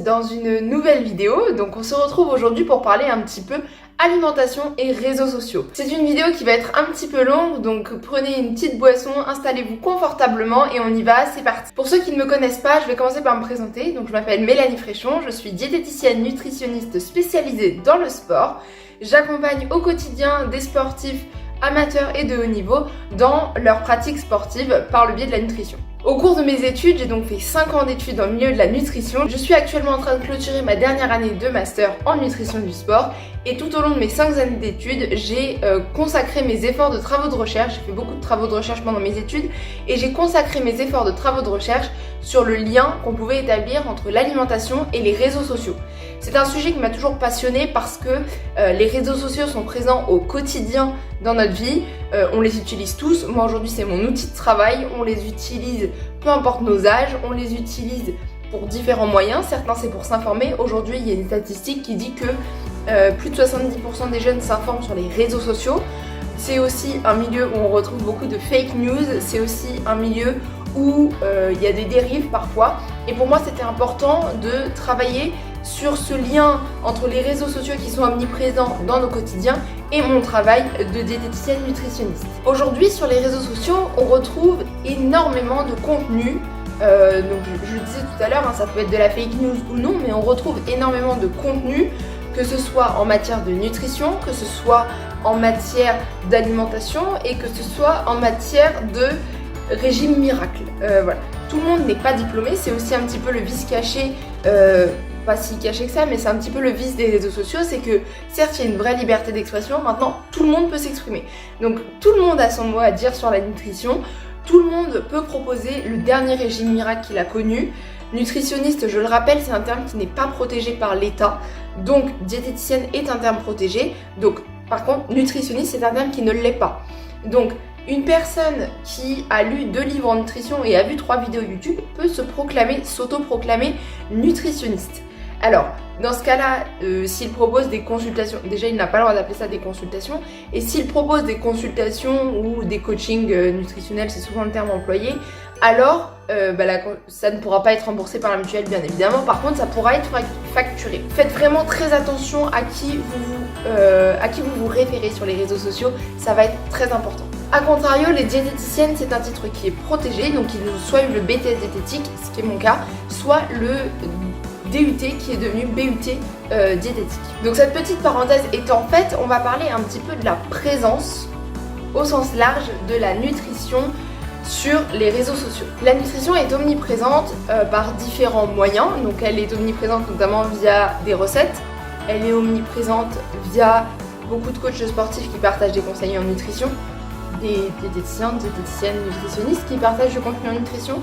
dans une nouvelle vidéo. Donc on se retrouve aujourd'hui pour parler un petit peu alimentation et réseaux sociaux. C'est une vidéo qui va être un petit peu longue, donc prenez une petite boisson, installez-vous confortablement et on y va, c'est parti. Pour ceux qui ne me connaissent pas, je vais commencer par me présenter. Donc je m'appelle Mélanie Fréchon, je suis diététicienne nutritionniste spécialisée dans le sport. J'accompagne au quotidien des sportifs amateurs et de haut niveau dans leur pratique sportive par le biais de la nutrition. Au cours de mes études, j'ai donc fait 5 ans d'études dans le milieu de la nutrition. Je suis actuellement en train de clôturer ma dernière année de master en nutrition du sport et tout au long de mes 5 années d'études, j'ai consacré mes efforts de travaux de recherche, j'ai fait beaucoup de travaux de recherche pendant mes études et j'ai consacré mes efforts de travaux de recherche sur le lien qu'on pouvait établir entre l'alimentation et les réseaux sociaux. C'est un sujet qui m'a toujours passionnée parce que les réseaux sociaux sont présents au quotidien dans notre vie, on les utilise tous. Moi aujourd'hui c'est mon outil de travail, on les utilise peu importe nos âges, on les utilise pour différents moyens. Certains c'est pour s'informer. Aujourd'hui il y a une statistique qui dit que plus de 70% des jeunes s'informent sur les réseaux sociaux. C'est aussi un milieu où on retrouve beaucoup de fake news, c'est aussi un milieu où il y a des dérives parfois. Et pour moi c'était important de travailler sur ce lien entre les réseaux sociaux qui sont omniprésents dans nos quotidiens et mon travail de diététicienne nutritionniste. Aujourd'hui sur les réseaux sociaux on retrouve énormément de contenu. Donc je le disais tout à l'heure, ça peut être de la fake news ou non, mais on retrouve énormément de contenu, que ce soit en matière de nutrition, que ce soit en matière d'alimentation et que ce soit en matière de régime miracle. Voilà. Tout le monde n'est pas diplômé, c'est aussi un petit peu le vice caché, pas si caché que ça, mais c'est un petit peu le vice des réseaux sociaux, c'est que certes il y a une vraie liberté d'expression, maintenant tout le monde peut s'exprimer. Donc tout le monde a son mot à dire sur la nutrition, tout le monde peut proposer le dernier régime miracle qu'il a connu. Nutritionniste, je le rappelle, c'est un terme qui n'est pas protégé par l'État, donc diététicienne est un terme protégé, donc par contre nutritionniste c'est un terme qui ne l'est pas. Donc une personne qui a lu 2 livres en nutrition et a vu 3 vidéos YouTube peut se proclamer, s'auto-proclamer nutritionniste. Alors, dans ce cas-là, s'il propose des consultations, déjà il n'a pas le droit d'appeler ça des consultations, et s'il propose des consultations ou des coachings nutritionnels, c'est souvent le terme employé, alors ça ne pourra pas être remboursé par la mutuelle bien évidemment, par contre ça pourra être facturé. Faites vraiment très attention à qui vous vous référez sur les réseaux sociaux, ça va être très important. A contrario, les diététiciennes, c'est un titre qui est protégé, donc il nous soit le BTS diététique, ce qui est mon cas, soit le DUT qui est devenu BUT diététique. Donc cette petite parenthèse étant faite, on va parler un petit peu de la présence au sens large de la nutrition sur les réseaux sociaux. La nutrition est omniprésente par différents moyens, donc elle est omniprésente notamment via des recettes, elle est omniprésente via beaucoup de coachs sportifs qui partagent des conseils en nutrition, des diététiciens, diététiciennes, nutritionnistes qui partagent du contenu en nutrition,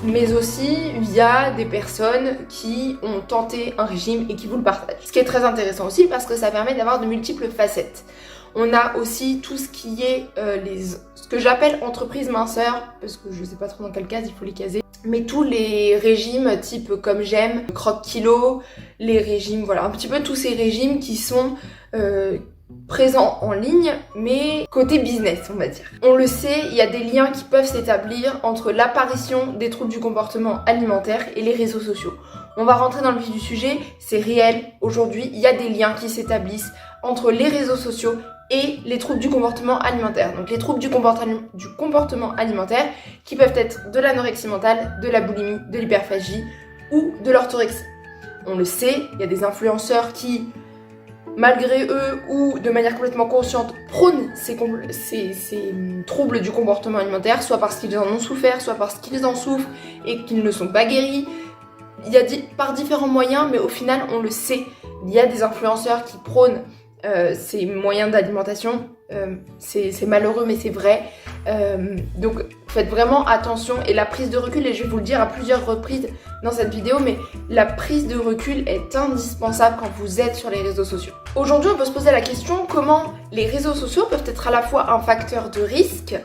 mais aussi via des personnes qui ont tenté un régime et qui vous le partagent. Ce qui est très intéressant aussi parce que ça permet d'avoir de multiples facettes. On a aussi tout ce qui est ce que j'appelle entreprises minceurs, parce que je sais pas trop dans quelle case il faut les caser, mais tous les régimes type Comme J'aime, Croque Kilo, les régimes, voilà, un petit peu tous ces régimes qui sont présents en ligne, mais côté business, on va dire. On le sait, il y a des liens qui peuvent s'établir entre l'apparition des troubles du comportement alimentaire et les réseaux sociaux. On va rentrer dans le vif du sujet, c'est réel. Aujourd'hui, il y a des liens qui s'établissent entre les réseaux sociaux et les troubles du comportement alimentaire. Donc les troubles du comportement alimentaire qui peuvent être de l'anorexie mentale, de la boulimie, de l'hyperphagie ou de l'orthorexie. On le sait, il y a des influenceurs qui, malgré eux ou de manière complètement consciente, prônent ces troubles du comportement alimentaire, soit parce qu'ils en ont souffert, soit parce qu'ils en souffrent et qu'ils ne sont pas guéris. Il y a par différents moyens, mais au final, on le sait, il y a des influenceurs qui prônent ces moyens d'alimentation. C'est malheureux, mais c'est vrai. Donc faites vraiment attention, et la prise de recul, et je vais vous le dire à plusieurs reprises dans cette vidéo, mais la prise de recul est indispensable quand vous êtes sur les réseaux sociaux. Aujourd'hui, on peut se poser la question comment les réseaux sociaux peuvent être à la fois un facteur de risque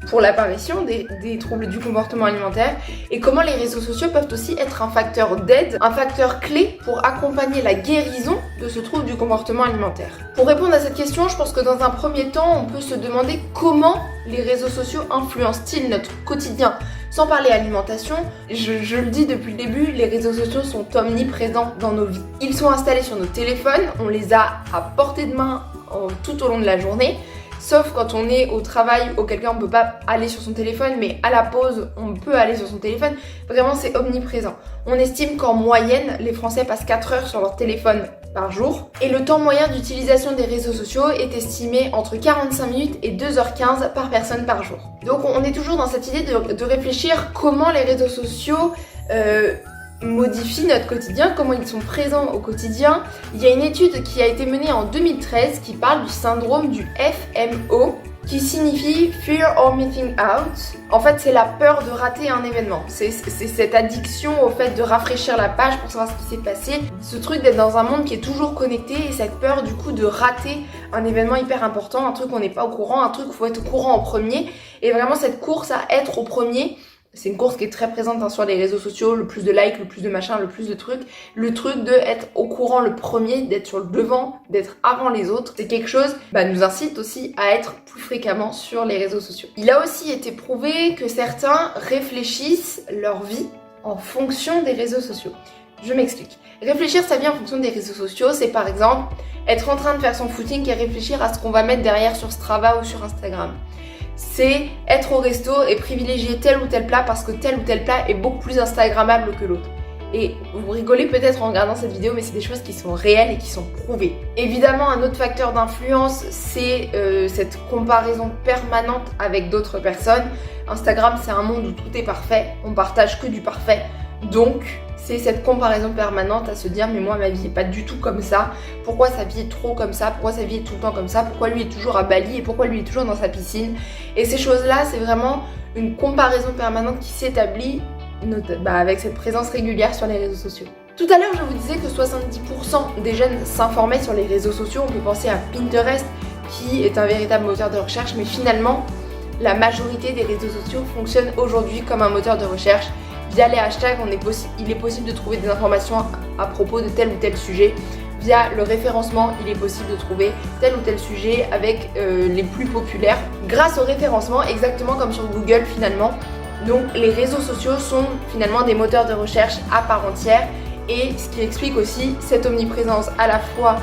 pour l'apparition des troubles du comportement alimentaire et comment les réseaux sociaux peuvent aussi être un facteur d'aide, un facteur clé pour accompagner la guérison de ce trouble du comportement alimentaire. Pour répondre à cette question, je pense que dans un premier temps, on peut se demander comment les réseaux sociaux influencent-ils notre quotidien Sans parler alimentation, je le dis depuis le début, les réseaux sociaux sont omniprésents dans nos vies. Ils sont installés sur nos téléphones, on les a à portée de main tout au long de la journée. Sauf quand on est au travail ou quelqu'un ne peut pas aller sur son téléphone, mais à la pause, on peut aller sur son téléphone. Vraiment, c'est omniprésent. On estime qu'en moyenne, les Français passent 4 heures sur leur téléphone par jour. Et le temps moyen d'utilisation des réseaux sociaux est estimé entre 45 minutes et 2h15 par personne par jour. Donc on est toujours dans cette idée de réfléchir comment les réseaux sociaux modifient notre quotidien, comment ils sont présents au quotidien. Il y a une étude qui a été menée en 2013 qui parle du syndrome du FMO, qui signifie Fear of Missing Out. En fait, c'est la peur de rater un événement. C'est cette addiction au fait de rafraîchir la page pour savoir ce qui s'est passé. Ce truc d'être dans un monde qui est toujours connecté et cette peur du coup de rater un événement hyper important, un truc qu'on n'est pas au courant, un truc où il faut être au courant en premier. Et vraiment cette course à être au premier, c'est une course qui est très présente sur les réseaux sociaux, le plus de likes, le plus de machin, le plus de trucs. Le truc de être au courant le premier, d'être sur le devant, d'être avant les autres, c'est quelque chose nous incite aussi à être plus fréquemment sur les réseaux sociaux. Il a aussi été prouvé que certains réfléchissent leur vie en fonction des réseaux sociaux. Je m'explique. Réfléchir sa vie en fonction des réseaux sociaux, c'est par exemple être en train de faire son footing et réfléchir à ce qu'on va mettre derrière sur Strava ou sur Instagram. C'est être au resto et privilégier tel ou tel plat parce que tel ou tel plat est beaucoup plus instagrammable que l'autre. Et vous rigolez peut-être en regardant cette vidéo, mais c'est des choses qui sont réelles et qui sont prouvées. Évidemment, un autre facteur d'influence, c'est cette comparaison permanente avec d'autres personnes. Instagram, c'est un monde où tout est parfait, on partage que du parfait. Donc, c'est cette comparaison permanente à se dire mais moi ma vie est pas du tout comme ça, pourquoi sa vie est trop comme ça, pourquoi sa vie est tout le temps comme ça, pourquoi lui est toujours à Bali et pourquoi lui est toujours dans sa piscine. Et ces choses-là, c'est vraiment une comparaison permanente qui s'établit avec cette présence régulière sur les réseaux sociaux. Tout à l'heure, je vous disais que 70% des jeunes s'informaient sur les réseaux sociaux. On peut penser à Pinterest qui est un véritable moteur de recherche, mais finalement, la majorité des réseaux sociaux fonctionnent aujourd'hui comme un moteur de recherche. Via les hashtags, il est possible de trouver des informations à propos de tel ou tel sujet. Via le référencement, il est possible de trouver tel ou tel sujet avec les plus populaires. Grâce au référencement, exactement comme sur Google finalement. Donc les réseaux sociaux sont finalement des moteurs de recherche à part entière. Et ce qui explique aussi cette omniprésence à la fois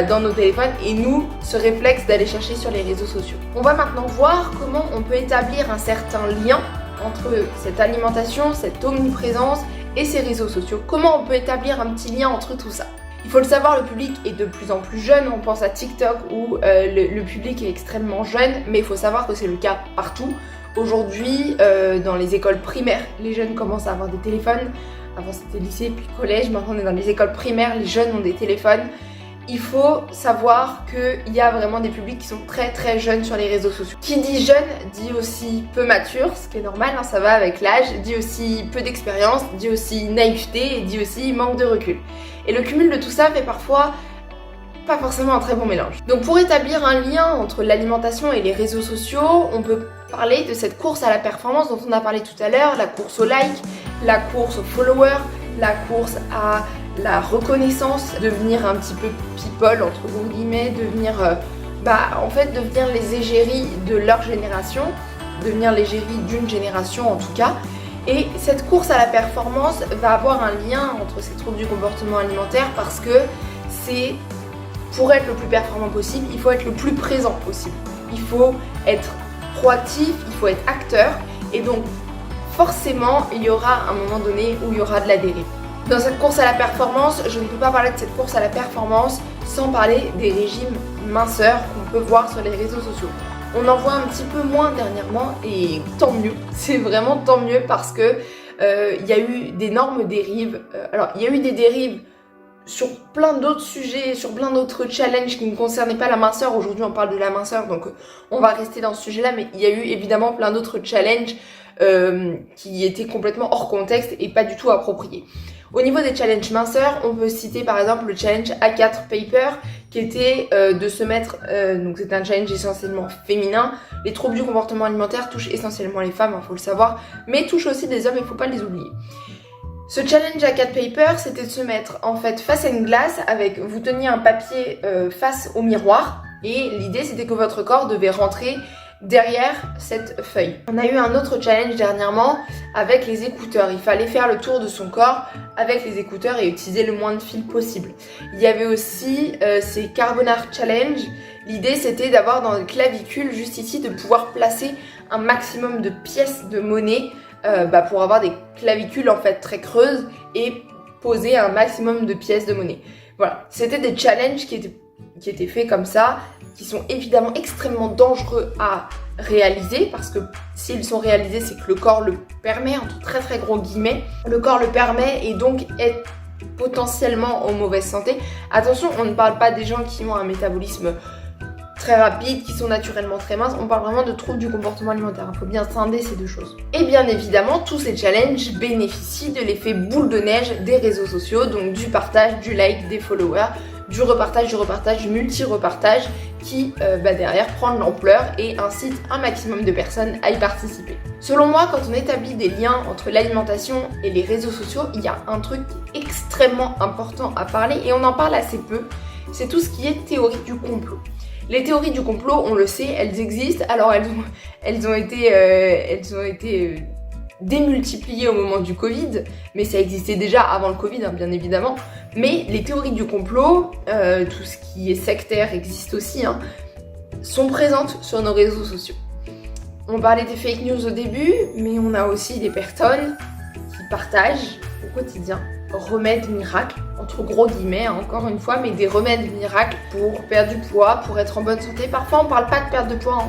dans nos téléphones et nous, ce réflexe d'aller chercher sur les réseaux sociaux. On va maintenant voir comment on peut établir un certain lien entre cette alimentation, cette omniprésence et ces réseaux sociaux. Comment on peut établir un petit lien entre tout ça? Il faut le savoir, le public est de plus en plus jeune. On pense à TikTok où le public est extrêmement jeune, mais il faut savoir que c'est le cas partout. Aujourd'hui, dans les écoles primaires, les jeunes commencent à avoir des téléphones. Avant c'était lycée, puis collège, maintenant on est dans les écoles primaires, les jeunes ont des téléphones. Il faut savoir qu'il y a vraiment des publics qui sont très très jeunes sur les réseaux sociaux. Qui dit jeune dit aussi peu mature, ce qui est normal, ça va avec l'âge, dit aussi peu d'expérience, dit aussi naïveté et dit aussi manque de recul. Et le cumul de tout ça fait parfois pas forcément un très bon mélange. Donc pour établir un lien entre l'alimentation et les réseaux sociaux, on peut parler de cette course à la performance dont on a parlé tout à l'heure, la course au like, la course aux followers, la course à la reconnaissance, devenir un petit peu people entre guillemets, devenir devenir les égéries de leur génération, devenir l'égérie d'une génération en tout cas. Et cette course à la performance va avoir un lien entre ces troubles du comportement alimentaire parce que c'est pour être le plus performant possible, il faut être le plus présent possible. Il faut être proactif, il faut être acteur et donc forcément il y aura un moment donné où il y aura de la dérive. Dans cette course à la performance, je ne peux pas parler de cette course à la performance sans parler des régimes minceurs qu'on peut voir sur les réseaux sociaux. On en voit un petit peu moins dernièrement et tant mieux, c'est vraiment tant mieux parce que il y a eu d'énormes dérives. Alors il y a eu des dérives sur plein d'autres sujets, sur plein d'autres challenges qui ne concernaient pas la minceur. Aujourd'hui on parle de la minceur donc on va rester dans ce sujet là, mais il y a eu évidemment plein d'autres challenges qui étaient complètement hors contexte et pas du tout appropriés. Au niveau des challenges minceurs, on peut citer par exemple le challenge A4 Paper qui était de se mettre, donc c'est un challenge essentiellement féminin. Les troubles du comportement alimentaire touchent essentiellement les femmes, faut le savoir, mais touchent aussi des hommes, il faut pas les oublier. Ce challenge A4 Paper, c'était de se mettre en fait face à une glace avec, vous teniez un papier face au miroir et l'idée c'était que votre corps devait rentrer derrière cette feuille. On a eu un autre challenge dernièrement avec les écouteurs. Il fallait faire le tour de son corps avec les écouteurs et utiliser le moins de fils possible. Il y avait aussi ces Carbonara Challenge. L'idée c'était d'avoir dans le clavicule, juste ici, de pouvoir placer un maximum de pièces de monnaie pour avoir des clavicules en fait très creuses et poser un maximum de pièces de monnaie. Voilà, c'était des challenges qui étaient faits comme ça, qui sont évidemment extrêmement dangereux à réaliser parce que s'ils sont réalisés, c'est que le corps le permet, entre très très gros guillemets. Le corps le permet et donc est potentiellement en mauvaise santé. Attention, on ne parle pas des gens qui ont un métabolisme très rapide, qui sont naturellement très minces, on parle vraiment de troubles du comportement alimentaire. Il faut bien scinder ces deux choses. Et bien évidemment, tous ces challenges bénéficient de l'effet boule de neige des réseaux sociaux, donc du partage, du like, des followers, du repartage, du multi-repartage qui derrière prend de l'ampleur et incite un maximum de personnes à y participer. Selon moi, quand on établit des liens entre l'alimentation et les réseaux sociaux, il y a un truc extrêmement important à parler et on en parle assez peu, c'est tout ce qui est théorie du complot. Les théories du complot, on le sait, elles existent. Alors elles ont été démultipliées au moment du Covid, mais ça existait déjà avant le Covid, bien évidemment. Mais les théories du complot, tout ce qui est sectaire existe aussi, sont présentes sur nos réseaux sociaux. On parlait des fake news au début, mais on a aussi des personnes qui partagent au quotidien remèdes miracles, entre gros guillemets, encore une fois, mais des remèdes miracles pour perdre du poids, pour être en bonne santé. Parfois, on parle pas de perte de poids,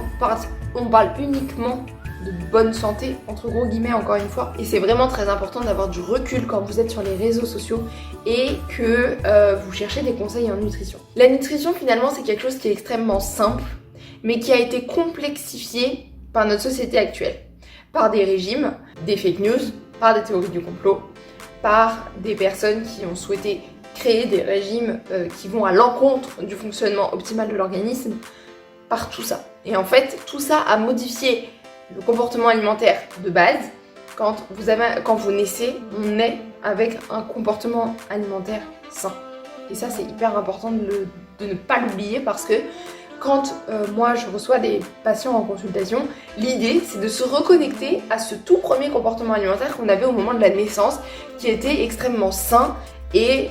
on parle uniquement de bonne santé, entre gros guillemets, encore une fois. Et c'est vraiment très important d'avoir du recul quand vous êtes sur les réseaux sociaux et que vous cherchez des conseils en nutrition. La nutrition, finalement, c'est quelque chose qui est extrêmement simple, mais qui a été complexifié par notre société actuelle, par des régimes, des fake news, par des théories du complot, par des personnes qui ont souhaité créer des régimes qui vont à l'encontre du fonctionnement optimal de l'organisme, par tout ça. Et en fait, tout ça a modifié le comportement alimentaire de base. Quand vous naissez, on naît avec un comportement alimentaire sain. Et ça, c'est hyper important de ne pas l'oublier parce que quand moi je reçois des patients en consultation, l'idée c'est de se reconnecter à ce tout premier comportement alimentaire qu'on avait au moment de la naissance, qui était extrêmement sain et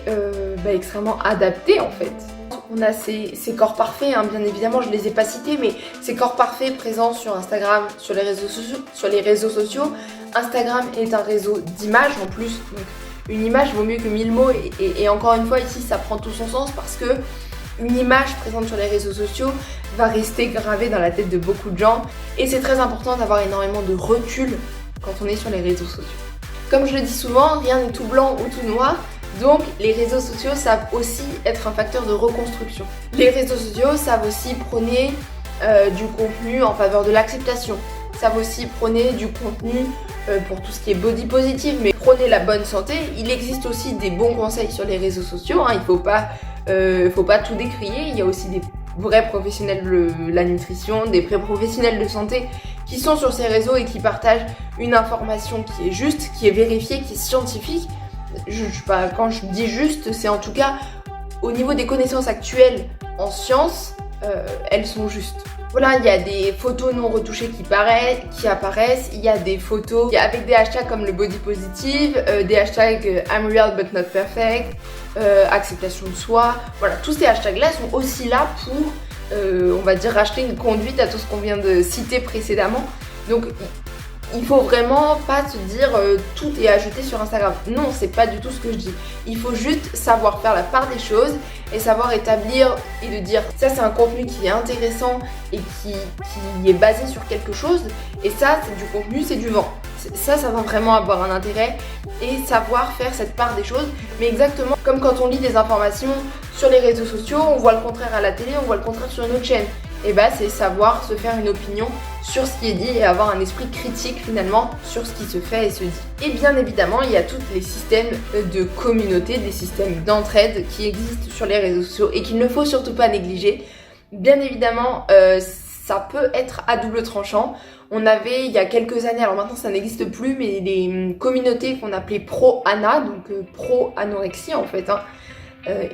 extrêmement adapté en fait. On a ces corps parfaits, bien évidemment je les ai pas cités, mais ces corps parfaits présents sur Instagram, sur les réseaux sociaux. Instagram est un réseau d'images en plus, donc une image vaut mieux que 1000 mots et encore une fois ici ça prend tout son sens parce que une image présente sur les réseaux sociaux va rester gravée dans la tête de beaucoup de gens et c'est très important d'avoir énormément de recul quand on est sur les réseaux sociaux. Comme je le dis souvent, rien n'est tout blanc ou tout noir, donc les réseaux sociaux savent aussi être un facteur de reconstruction. Les réseaux sociaux savent aussi prôner du contenu en faveur de l'acceptation, savent aussi prôner du contenu pour tout ce qui est body positive, mais prôner la bonne santé. Il existe aussi des bons conseils sur les réseaux sociaux, il faut pas tout décrier, il y a aussi des vrais professionnels de la nutrition, des vrais professionnels de santé qui sont sur ces réseaux et qui partagent une information qui est juste, qui est vérifiée, qui est scientifique. Quand je dis juste, c'est en tout cas au niveau des connaissances actuelles en sciences, elles sont justes. Voilà, il y a des photos non retouchées qui apparaissent, il y a des photos avec des hashtags comme le body positive, des hashtags I'm real but not perfect, acceptation de soi. Voilà, tous ces hashtags-là sont aussi là pour, on va dire, racheter une conduite à tout ce qu'on vient de citer précédemment. Donc, il faut vraiment pas se dire tout est à jeter sur Instagram. Non, c'est pas du tout ce que je dis. Il faut juste savoir faire la part des choses et savoir établir et de dire ça c'est un contenu qui est intéressant et qui est basé sur quelque chose et ça c'est du contenu, c'est du vent. Ça va vraiment avoir un intérêt et savoir faire cette part des choses. Mais exactement comme quand on lit des informations sur les réseaux sociaux, on voit le contraire à la télé, on voit le contraire sur une autre chaîne. Et c'est savoir se faire une opinion sur ce qui est dit et avoir un esprit critique finalement sur ce qui se fait et se dit. Et bien évidemment, il y a tous les systèmes de communauté, des systèmes d'entraide qui existent sur les réseaux sociaux et qu'il ne faut surtout pas négliger. Bien évidemment, ça peut être à double tranchant. On avait il y a quelques années, alors maintenant ça n'existe plus, mais des communautés qu'on appelait pro-ana, donc pro-anorexie en fait.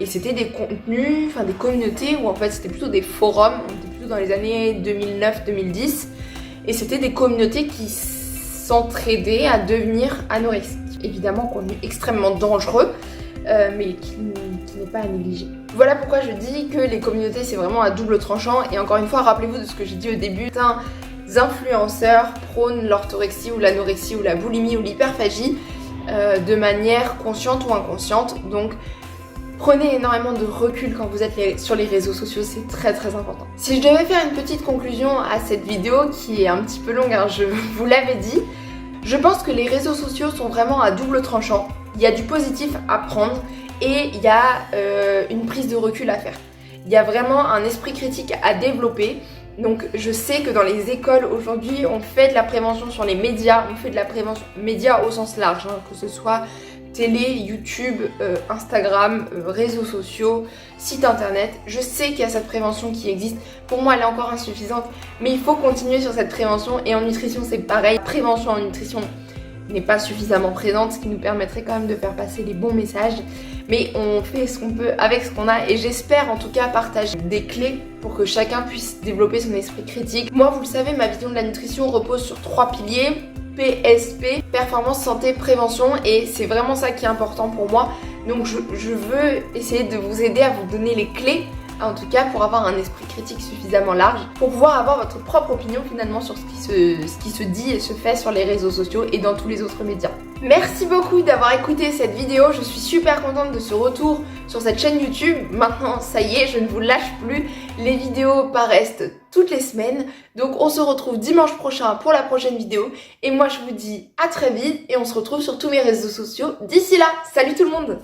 Et c'était des contenus, des communautés où en fait c'était plutôt des forums, on était plutôt dans les années 2009-2010 et c'était des communautés qui s'entraidaient à devenir anorexiques. Évidemment, contenu extrêmement dangereux, mais qui n'est pas à négliger. Voilà pourquoi je dis que les communautés c'est vraiment à double tranchant, et encore une fois rappelez-vous de ce que j'ai dit au début, certains influenceurs prônent l'orthorexie ou l'anorexie ou la boulimie ou l'hyperphagie de manière consciente ou inconsciente, donc prenez énormément de recul quand vous êtes sur les réseaux sociaux, c'est très très important. Si je devais faire une petite conclusion à cette vidéo qui est un petit peu longue, je vous l'avais dit, je pense que les réseaux sociaux sont vraiment à double tranchant. Il y a du positif à prendre et il y a une prise de recul à faire. Il y a vraiment un esprit critique à développer. Donc je sais que dans les écoles aujourd'hui, on fait de la prévention sur les médias, on fait de la prévention médias au sens large, que ce soit télé, YouTube, Instagram, réseaux sociaux, site internet. Je sais qu'il y a cette prévention qui existe. Pour moi, elle est encore insuffisante, mais il faut continuer sur cette prévention. Et en nutrition, c'est pareil. La prévention en nutrition n'est pas suffisamment présente, ce qui nous permettrait quand même de faire passer les bons messages. Mais on fait ce qu'on peut avec ce qu'on a, et j'espère en tout cas partager des clés pour que chacun puisse développer son esprit critique. Moi, vous le savez, ma vision de la nutrition repose sur 3 piliers. PSP, performance, santé, prévention, et c'est vraiment ça qui est important pour moi. Donc je veux essayer de vous aider à vous donner les clés, en tout cas pour avoir un esprit critique suffisamment large, pour pouvoir avoir votre propre opinion finalement sur ce qui se dit et se fait sur les réseaux sociaux et dans tous les autres médias. Merci beaucoup d'avoir écouté cette vidéo, je suis super contente de ce retour sur cette chaîne YouTube. Maintenant, ça y est, je ne vous lâche plus, les vidéos paraissent toutes les semaines. Donc on se retrouve dimanche prochain pour la prochaine vidéo. Et moi je vous dis à très vite et on se retrouve sur tous mes réseaux sociaux. D'ici là, salut tout le monde!